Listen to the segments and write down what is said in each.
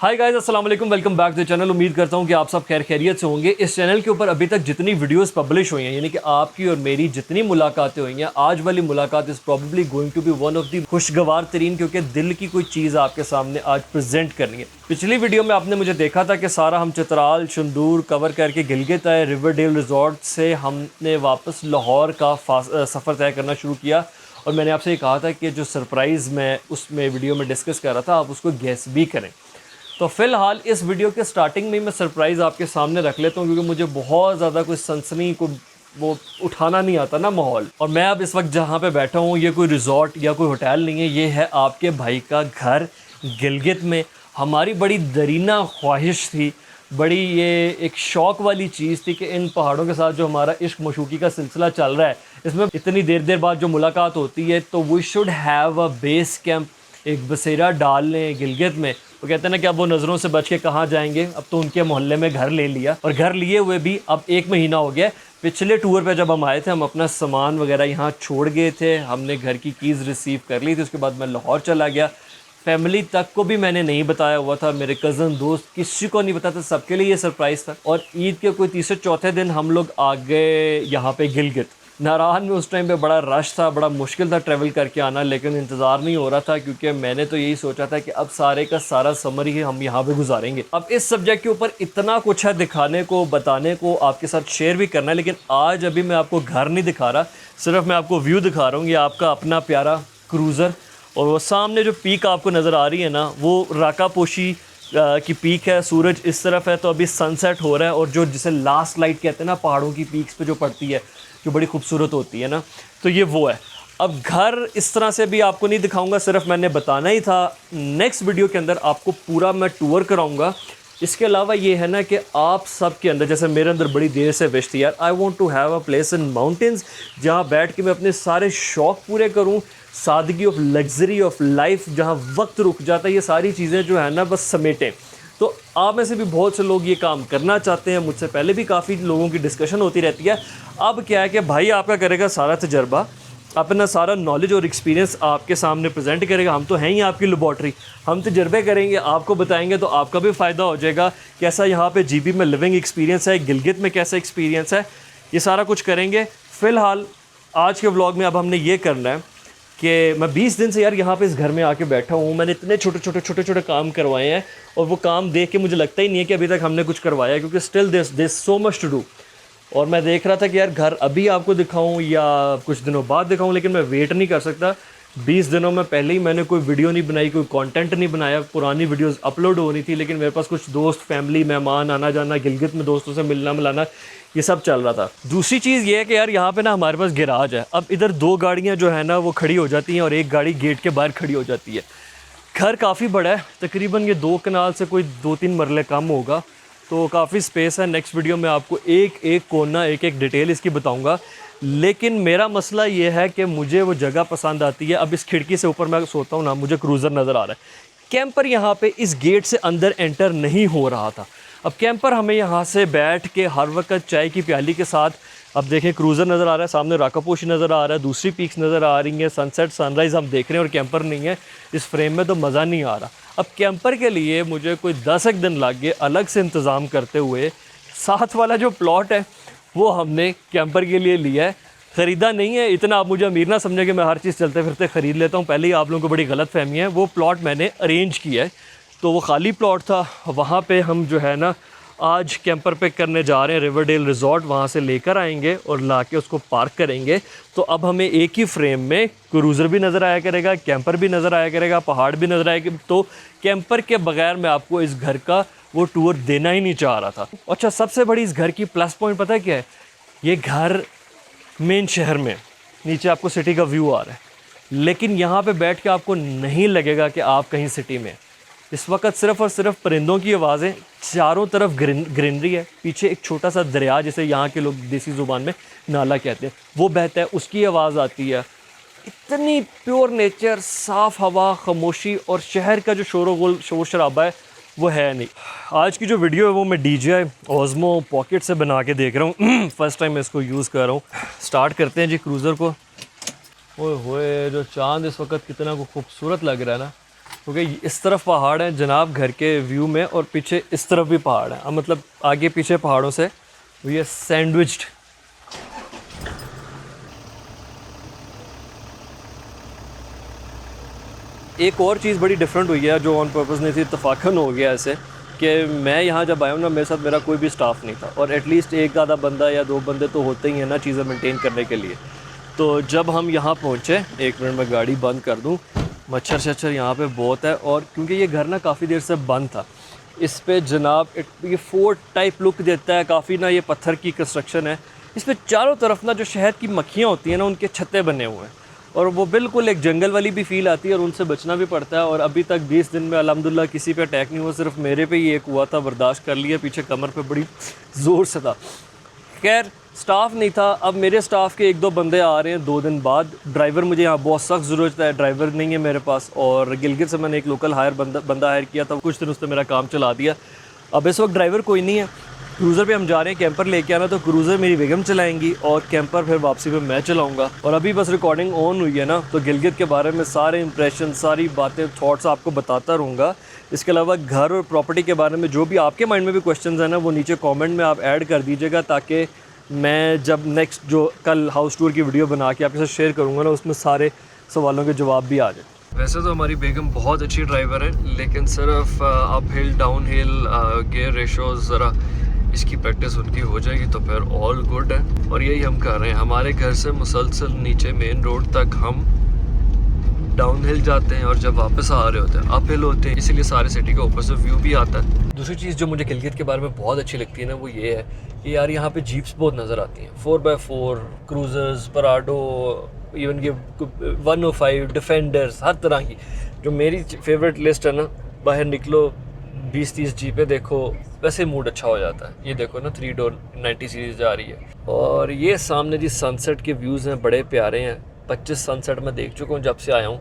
हाय guys, अस्सलाम वालेकुम, welcome back to the channel. उम्मीद करता हूँ कि आप सब खैर खैरियत से होंगे। इस चैनल के ऊपर अभी तक जितनी वीडियोस पब्लिश हुई हैं, यानी कि आपकी और मेरी जितनी मुलाकातें हुई हैं, आज वाली मुलाकात is probably going to be one of the खुशगवार तरीन, क्योंकि दिल की कोई चीज़ आपके सामने आज प्रेजेंट करनी है। पिछली वीडियो में आपने मुझे देखा था कि सारा हम चित्राल शंदूर कवर करके गिलगित आए। रिवरडेल रिजॉर्ट से हमने वापस लाहौर का सफ़र तय करना शुरू किया और मैंने आपसे ये कहा था कि जो सरप्राइज़ मैं उसमें वीडियो में डिस्कस कर रहा था, आप उसको गेस भी करें। तो फ़िलहाल इस वीडियो के स्टार्टिंग में मैं सरप्राइज़ आपके सामने रख लेता हूँ, क्योंकि मुझे बहुत ज़्यादा कोई सनसनी को वो उठाना नहीं आता ना माहौल। और मैं अब इस वक्त जहाँ पे बैठा हूँ, ये कोई रिजॉर्ट या कोई होटल नहीं है, ये है आपके भाई का घर गिलगित में। हमारी बड़ी दरीना ख्वाहिश थी, बड़ी ये एक शौक़ वाली चीज़ थी कि इन पहाड़ों के साथ जो हमारा इश्क मशूक़ी का सिलसिला चल रहा है, इसमें इतनी देर बाद जो मुलाकात होती है, तो we should have a base camp, एक बसेरा डाल लें गिलगित में। वो कहते हैं ना कि अब वो नज़रों से बच के कहाँ जाएंगे, अब तो उनके मोहल्ले में घर ले लिया। और घर लिए हुए भी अब 1 महीना हो गया। पिछले टूर पे जब हम आए थे, हम अपना सामान वगैरह यहाँ छोड़ गए थे, हमने घर की कीज़ रिसीव कर ली थी। उसके बाद मैं लाहौर चला गया। फैमिली तक को भी मैंने नहीं बताया हुआ था, मेरे कज़न दोस्त किसी को नहीं पता था, सबके लिए ये सरप्राइज़ था। और ईद के कोई तीसरे चौथे दिन हम लोग आ गए यहाँ पे गिलगित। नारायण में उस टाइम पे बड़ा रश था, बड़ा मुश्किल था ट्रैवल करके आना, लेकिन इंतज़ार नहीं हो रहा था, क्योंकि मैंने तो यही सोचा था कि अब सारे का सारा समर ही हम यहाँ पे गुजारेंगे। अब इस सब्जेक्ट के ऊपर इतना कुछ है दिखाने को, बताने को, आपके साथ शेयर भी करना है, लेकिन आज अभी मैं आपको घर नहीं दिखा रहा, सिर्फ मैं आपको व्यू दिखा रहा हूँ। ये आपका अपना प्यारा क्रूज़र, और वो सामने जो पीक आपको नज़र आ रही है ना, वो राकापोशी की पीक है। सूरज इस तरफ है, तो अभी सनसेट हो रहा है, और जो जिसे लास्ट लाइट कहते हैं ना पहाड़ों की पीक्स पे जो पड़ती है, जो बड़ी खूबसूरत होती है ना, तो ये वो है। अब घर इस तरह से भी आपको नहीं दिखाऊंगा, सिर्फ मैंने बताना ही था। नेक्स्ट वीडियो के अंदर आपको पूरा मैं टूर कराऊंगा। इसके अलावा ये है ना कि आप सब के अंदर, जैसे मेरे अंदर बड़ी देर से विश थी यार, I want to have a place in mountains, जहाँ बैठ के मैं अपने सारे शौक़ पूरे करूँ, सादगी ऑफ लग्जरी ऑफ लाइफ, जहाँ वक्त रुक जाता है, ये सारी चीज़ें जो है ना बस समेटें। तो आप में से भी बहुत से लोग ये काम करना चाहते हैं, मुझसे पहले भी काफ़ी लोगों की डिस्कशन होती रहती है। अब क्या है कि भाई आपका करेगा सारा तजर्बा, अपना सारा नॉलेज और एक्सपीरियंस आपके सामने प्रेजेंट करेगा। हम तो हैं ही आपकी लेबॉर्ट्री, हम तजर्बे करेंगे, आपको बताएंगे, तो आपका भी फ़ायदा हो जाएगा। कैसा यहाँ पे जीबी में लिविंग एक्सपीरियंस है, गिलगित में कैसा एक्सपीरियंस है, ये सारा कुछ करेंगे। फ़िलहाल आज के व्लॉग में अब हमने ये करना है कि मैं 20 दिन से यार यहाँ पे इस घर में आके बैठा हूँ। मैंने इतने छोटे छोटे काम करवाए हैं, और वो काम देख के मुझे लगता ही नहीं है कि अभी तक हमने कुछ करवाया है, क्योंकि still this so much to do. और मैं देख रहा था कि यार घर अभी आपको दिखाऊं या कुछ दिनों बाद दिखाऊं, लेकिन मैं वेट नहीं कर सकता। 20 दिनों में पहले ही मैंने कोई वीडियो नहीं बनाई, कोई कंटेंट नहीं बनाया, पुरानी वीडियोस अपलोड हो रही थी, लेकिन मेरे पास कुछ दोस्त, फैमिली, मेहमान आना जाना, गिलगित में दोस्तों से मिलना मिलाना, ये सब चल रहा था। दूसरी चीज़ ये है कि यार यहाँ पे ना हमारे पास गैराज है। अब इधर 2 गाड़ियाँ जो है ना वो खड़ी हो जाती हैं, और एक गाड़ी गेट के बाहर खड़ी हो जाती है। घर काफ़ी बड़ा है, तकरीबन ये 2 कनाल से कोई 2-3 मरले कम होगा, तो काफ़ी स्पेस है। नेक्स्ट वीडियो में आपको एक एक कोना, एक एक डिटेल इसकी बताऊंगा। लेकिन मेरा मसला ये है कि मुझे वो जगह पसंद आती है। अब इस खिड़की से ऊपर मैं सोता हूँ ना, मुझे क्रूज़र नज़र आ रहा है। कैंपर यहाँ पे इस गेट से अंदर एंटर नहीं हो रहा था। अब कैंपर हमें यहाँ से बैठ के हर वक्त चाय की प्याली के साथ, अब देखें क्रूज़र नज़र आ रहा है, सामने राकापोशी नज़र आ रहा है, दूसरी पीक्स नज़र आ रही हैं, सनसेट सनराइज़ हम देख रहे हैं, और कैंपर नहीं है इस फ्रेम में, तो मज़ा नहीं आ रहा। अब कैंपर के लिए मुझे कोई 10 एक दिन लग गए अलग से इंतज़ाम करते हुए। साथ वाला जो प्लॉट है वो हमने कैंपर के लिए लिया है, ख़रीदा नहीं है। इतना आप मुझे अमीर ना समझे कि मैं हर चीज़ चलते फिरते ख़रीद लेता हूँ, पहले ही आप लोगों को बड़ी गलत फहमी है। वो प्लॉट मैंने अरेंज किया है, तो वो खाली प्लॉट था, वहाँ पे हम जो है ना आज कैंपर पे करने जा रहे हैं। रिवरडेल रिजॉर्ट वहाँ से लेकर आएंगे और लाके उसको पार्क करेंगे। तो अब हमें एक ही फ्रेम में क्रूज़र भी नज़र आया करेगा, कैंपर भी नज़र आया करेगा, पहाड़ भी नज़र आएगा। तो कैंपर के बगैर मैं आपको इस घर का वो टूर देना ही नहीं चाह रहा था। अच्छा, सबसे बड़ी इस घर की प्लस पॉइंट पता है क्या है? ये घर मेन शहर में, नीचे आपको सिटी का व्यू आ रहा है, लेकिन यहाँ पे बैठ के आपको नहीं लगेगा कि आप कहीं सिटी में। इस वक्त सिर्फ़ और सिर्फ परिंदों की आवाज़ें, चारों तरफ ग्रीनरी है, पीछे एक छोटा सा दरिया, जिसे यहाँ के लोग देसी ज़ुबान में नाला कहते हैं, वो बहता है, उसकी आवाज़ आती है। इतनी प्योर नेचर, साफ़ हवा, खामोशी, और शहर का जो शोर शराबा है वो है नहीं। आज की जो वीडियो है वो मैं DJI Osmo पॉकेट से बना के देख रहा हूँ। फ़र्स्ट टाइम मैं इसको यूज़ कर रहा हूँ। स्टार्ट करते हैं जी क्रूज़र को। ओए होए, जो चाँद इस वक्त कितना खूबसूरत लग रहा है ना। क्योंकि इस तरफ पहाड़ है जनाब घर के व्यू में, और पीछे इस तरफ भी पहाड़ है। मतलब आगे पीछे पहाड़ों से ये सैंडविच्ड। एक और चीज़ बड़ी डिफरेंट हुई है जो ऑन पर्पस नहीं थी, इत्तफाकन हो गया ऐसे कि मैं यहाँ जब आया हूँ ना, मेरे साथ मेरा कोई भी स्टाफ नहीं था, और एटलीस्ट एक आधा बंदा या दो बंदे तो होते ही हैं ना चीज़ें मेंटेन करने के लिए। तो जब हम यहाँ पहुँचे, 1 मिनट में गाड़ी बंद कर दूँ, मच्छर शच्छर यहाँ पे बहुत है। और क्योंकि ये घर ना काफ़ी देर से बंद था, इस पे जनाब ये फोर्ट टाइप लुक देता है काफ़ी ना, ये पत्थर की कंस्ट्रक्शन है। इस पे चारों तरफ ना जो शहद की मक्खियाँ होती हैं ना, उनके छत्ते बने हुए हैं, और वो बिल्कुल एक जंगल वाली भी फ़ील आती है, और उनसे बचना भी पड़ता है। और अभी तक 20 दिन में अल्हम्दुलिल्लाह किसी पे अटैक नहीं हुआ, सिर्फ मेरे पे ही एक हुआ था, बर्दाश्त कर लिया, पीछे कमर पे बड़ी ज़ोर से था। खैर स्टाफ नहीं था, अब मेरे स्टाफ के 1-2 बंदे आ रहे हैं 2 दिन बाद। ड्राइवर मुझे यहाँ बहुत सख्त ज़रूरत है, ड्राइवर नहीं है मेरे पास, और गिलगित से मैंने एक लोकल बंदा हायर किया था, कुछ दिन उसने मेरा काम चला दिया। अब इस वक्त ड्राइवर कोई नहीं है, क्रूज़र पे हम जा रहे हैं कैंपर लेके आना, तो क्रूज़र मेरी बेगम चलाएंगी और कैंपर फिर वापसी पे मैं चलाऊंगा। और अभी बस रिकॉर्डिंग ऑन हुई है ना, तो गिलगित के बारे में सारे इंप्रेशन, सारी बातें, थॉट्स आपको बताता रहूँगा। इसके अलावा घर और प्रॉपर्टी के बारे में जो भी आपके माइंड में भी क्वेश्चंस हैं ना, वो नीचे कमेंट में आप ऐड कर दीजिएगा, ताकि मैं जब नेक्स्ट जो कल हाउस टूर की वीडियो बना के आपके साथ शेयर करूँगा ना, उसमें सारे सवालों के जवाब भी आ जाए। वैसे तो हमारी बेगम बहुत अच्छी ड्राइवर है, लेकिन सिर्फ up hill down hill gear ratios ज़रा इसकी प्रैक्टिस उनकी हो जाएगी तो फिर ऑल गुड है। और यही हम कर रहे हैं, हमारे घर से मुसलसल नीचे मेन रोड तक हम डाउन हिल जाते हैं, और जब वापस आ रहे होते हैं अप हिल होते हैं, इसीलिए सारे सिटी का ऊपर से व्यू भी आता है। दूसरी चीज़ जो मुझे गिलगित के बारे में बहुत अच्छी लगती है ना, वो ये है कि यार यहाँ पे जीप्स बहुत नज़र आती हैं, 4x4, क्रूज़र्स, पराडो, इवन कि 105, डिफेंडर्स, हर तरह की। जो मेरी फेवरेट लिस्ट है ना, बाहर निकलो 20-30 जीपें देखो, वैसे मूड अच्छा हो जाता है। ये देखो ना 3 डोर 90 सीरीज़ जा रही है, और ये सामने जी सनसेट के व्यूज़ हैं, बड़े प्यारे हैं। 25 सनसेट मैं देख चुका हूँ जब से आया हूँ,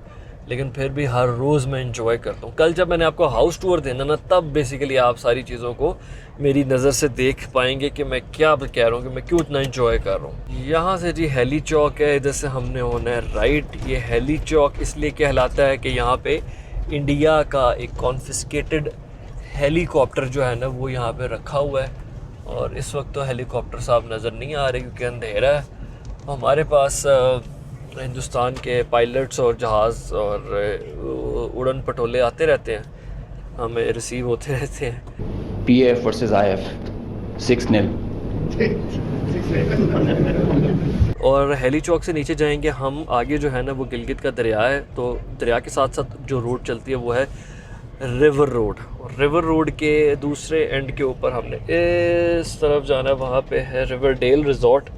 लेकिन फिर भी हर रोज़ मैं इंजॉय करता हूँ। कल जब मैंने आपको हाउस टूर देना ना, तब बेसिकली आप सारी चीज़ों को मेरी नज़र से देख पाएंगे कि मैं क्या कह रहा हूँ, कि मैं क्यों इतना इंजॉय कर रहा हूँ। यहाँ से जी हेली चौक है, इधर से हमने होना है राइट। ये हेली चौक इसलिए कहलाता है कि यहाँ पे इंडिया का एक कॉन्फिस्केटेड हेलीकॉप्टर जो है ना, वो यहाँ पे रखा हुआ है। और इस वक्त तो हेलीकॉप्टर साहब नज़र नहीं आ रहे क्योंकि अंधेरा है। हमारे पास हिंदुस्तान के पायलट्स और जहाज़ और उड़न पटोले आते रहते हैं, हमें रिसीव होते रहते हैं। PF versus IF 6-0। और हेली चौक से नीचे जाएंगे हम, आगे जो है ना वो गिलगित का दरिया है, तो दरिया के साथ साथ जो रोड चलती है वो है रिवर रोड। और रिवर रोड के दूसरे एंड के ऊपर हमने इस तरफ जाना है, वहाँ पे है रिवरडेल रिजॉर्ट।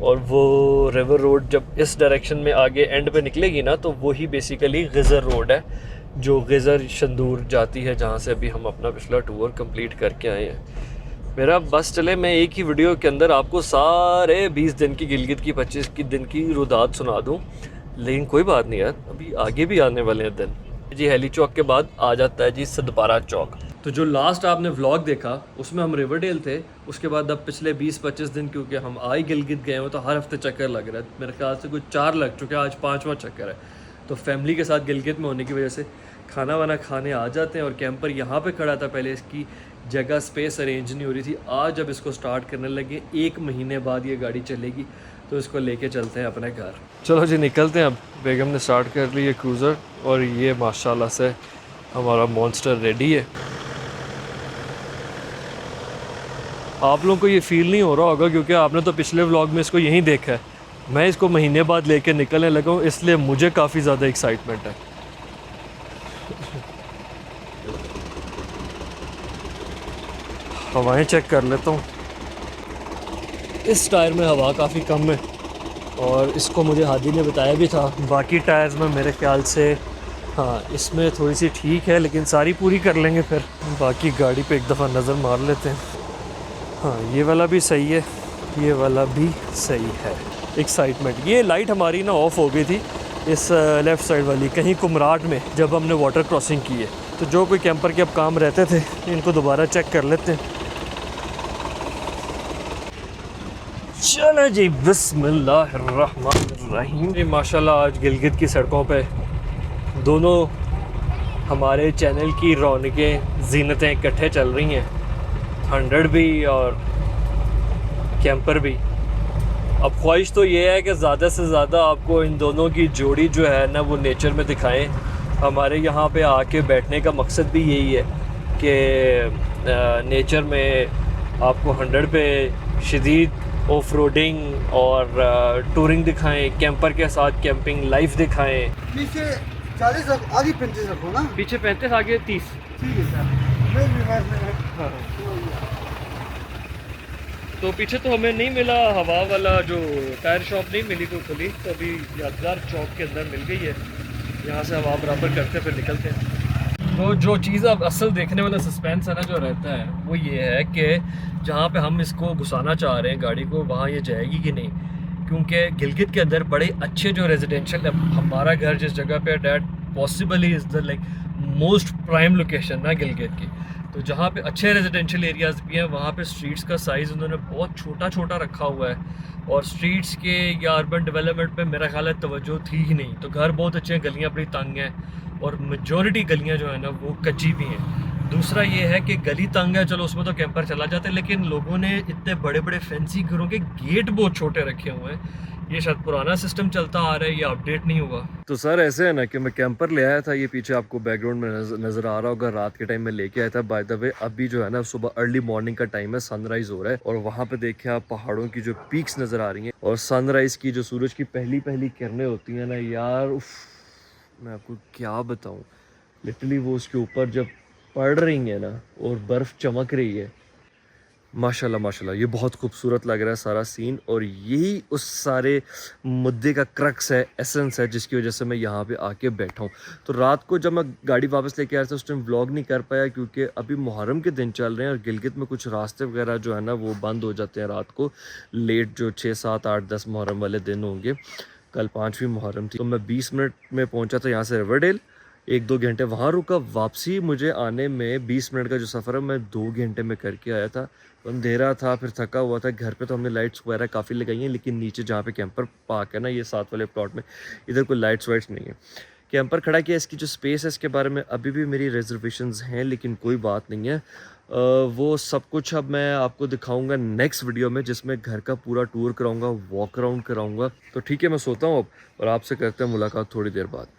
और वो रिवर रोड जब इस डायरेक्शन में आगे एंड पे निकलेगी ना, तो वही बेसिकली गिज़र रोड है, जो गिज़र शंदूर जाती है, जहाँ से अभी हम अपना पिछला टूर कंप्लीट करके आए हैं। मेरा बस चले मैं एक ही वीडियो के अंदर आपको सारे 20 दिन की गिलगित की 25 दिन की रुदात सुना दूँ, लेकिन कोई बात नहीं यार, अभी आगे भी आने वाले हैं दिन जी। हेली चौक के बाद आ जाता है जी सदपारा चौक। तो जो लास्ट आपने व्लॉग देखा उसमें हम रिवरडेल थे, उसके बाद अब पिछले 20-25 दिन क्योंकि हम आई गिलगित गए हो, तो हर हफ्ते चक्कर लग रहा है। मेरे ख्याल से कुछ 4 लग चुके हैं, आज 5वां चक्कर है। तो फैमिली के साथ गिलगित में होने की वजह से खाना वाना खाने आ जाते हैं। और कैंपर यहाँ पे खड़ा था, पहले इसकी जगह स्पेस अरेंज नहीं हो रही थी। आज जब इसको स्टार्ट करने लगे, 1 महीने बाद ये गाड़ी चलेगी, तो इसको लेके चलते हैं अपने घर। चलो जी निकलते हैं अब। बेगम ने स्टार्ट कर ली है क्रूज़र, और ये माशाल्लाह से हमारा मॉन्स्टर रेडी है। आप लोगों को ये फील नहीं हो रहा होगा क्योंकि आपने तो पिछले व्लॉग में इसको यहीं देखा है। मैं इसको महीने बाद लेके निकलने लगा हूँ, इसलिए मुझे काफ़ी ज़्यादा एक्साइटमेंट है। हवाएं चेक कर लेता हूँ। इस टायर में हवा काफ़ी कम है, और इसको मुझे हादी ने बताया भी था। बाकी टायर्स में मेरे ख्याल से हाँ, इसमें थोड़ी सी ठीक है, लेकिन सारी पूरी कर लेंगे फिर। बाकी गाड़ी पे एक दफ़ा नज़र मार लेते हैं। हाँ, ये वाला भी सही है, ये वाला भी सही है। एक्साइटमेंट। ये लाइट हमारी ना ऑफ हो गई थी, इस लेफ़्ट साइड वाली, कहीं कुमराट में जब हमने वाटर क्रॉसिंग की है। तो जो कोई कैंपर के अब काम रहते थे, इनको दोबारा चेक कर लेते हैं। चलो जी, बिस्मिल्लाहिर्रहमानिर्रहीम। माशाल्लाह आज गिलगित की सड़कों पे दोनों हमारे चैनल की रौनकें जीनतें इकट्ठे चल रही हैं, 100 भी और कैंपर भी। अब ख्वाहिश तो ये है कि ज़्यादा से ज़्यादा आपको इन दोनों की जोड़ी जो है ना वो नेचर में दिखाएं। हमारे यहाँ पे आके बैठने का मकसद भी यही है कि नेचर में आपको 100 पे शदीद ऑफ रोडिंग और टूरिंग दिखाएं, कैंपर के साथ कैंपिंग लाइफ दिखाएं। पीछे 40 रखो, आगे 35 रखो ना। पीछे 35 आगे 30। ठीक है सर, मैं हाँ। तो पीछे तो हमें नहीं मिला हवा वाला, जो टायर शॉप नहीं मिली कोई खुली, तो अभी यादगार चौक के अंदर मिल गई है। यहाँ से हवा बराबर करते फिर निकलते हैं। तो जो चीज़ अब असल देखने वाला सस्पेंस है ना जो रहता है वो ये है कि जहाँ पे हम इसको घुसाना चाह रहे हैं गाड़ी को, वहाँ ये जाएगी कि नहीं, क्योंकि गिलगित के अंदर बड़े अच्छे जो रेजिडेंशियल, हमारा घर जिस जगह पे that possibly is the like most prime location ना गिलगित की, तो जहाँ पे अच्छे रेजिडेंशियल एरियाज़ भी हैं वहाँ पे स्ट्रीट्स का साइज़ उन्होंने बहुत छोटा छोटा रखा हुआ है, और स्ट्रीट्स के या अर्बन डेवलपमेंट पे मेरा ख्याल है तवज्जो थी ही नहीं। तो घर बहुत अच्छे हैं, गलियाँ बड़ी तंग हैं, और मेजॉरिटी गलियाँ जो है ना वो कच्ची भी हैं। दूसरा ये है कि गली तंग है, चलो उसमें तो कैंपर चला जाता है, लेकिन लोगों ने इतने बड़े बड़े फैंसी घरों के गेट बहुत छोटे रखे हुए हैं। ये शायद पुराना सिस्टम चलता आ रहा है, ये अपडेट नहीं हुआ। तो सर ऐसे है ना कि मैं कैंपर ले आया था, ये पीछे आपको बैकग्राउंड में नज़र आ रहा होगा, रात के टाइम में लेके आया था। बाय द वे अभी जो है ना सुबह अर्ली मॉर्निंग का टाइम है, सनराइज़ हो रहा है, और वहाँ पे देखिए आप पहाड़ों की जो पीक्स नज़र आ रही हैं, और सनराइज़ की जो सूरज की पहली पहली किरणें होती हैं ना यार, उफ, मैं आपको क्या बताऊँ, लिटरली वो उसके ऊपर जब पड़ रही है ना और बर्फ़ चमक रही है, माशाल्लाह माशाल्लाह, ये बहुत खूबसूरत लग रहा है सारा सीन। और यही उस सारे मुद्दे का क्रक्स है, एसेंस है, जिसकी वजह से मैं यहाँ पे आके बैठा हूँ। तो रात को जब मैं गाड़ी वापस लेके आया था उस टाइम व्लॉग नहीं कर पाया, क्योंकि अभी मुहर्रम के दिन चल रहे हैं और गिलगित में कुछ रास्ते वगैरह जो है ना वो बंद हो जाते हैं रात को, लेट जो 6, 7, 8, 10 मुहर्रम वाले दिन होंगे। कल 5वीं मुहर्रम थी, तो मैं 20 मिनट में पहुँचा था यहाँ से रिवरडेल, 1-2 घंटे वहाँ रुका, वापसी मुझे आने में 20 मिनट का जो सफ़र है मैं 2 घंटे में करके आया था। अंधेरा था, फिर थका हुआ था। घर पे तो हमने लाइट्स वगैरह काफ़ी लगाई हैं, लेकिन नीचे जहाँ पे कैंपर पार्क है ना, ये 7 वाले प्लॉट में, इधर कोई लाइट्स वाइट्स नहीं है। कैंपर खड़ा किया, इसकी जो स्पेस है इसके बारे में अभी भी मेरी रिजर्वेशंस हैं, लेकिन कोई बात नहीं है। वो सब कुछ अब मैं आपको दिखाऊंगा नेक्स्ट वीडियो में, जिसमें घर का पूरा टूर कराऊंगा, वॉक अराउंड कराऊंगा। तो ठीक है, मैं सोता हूँ अब, और आपसे करते हैं मुलाकात थोड़ी देर बाद।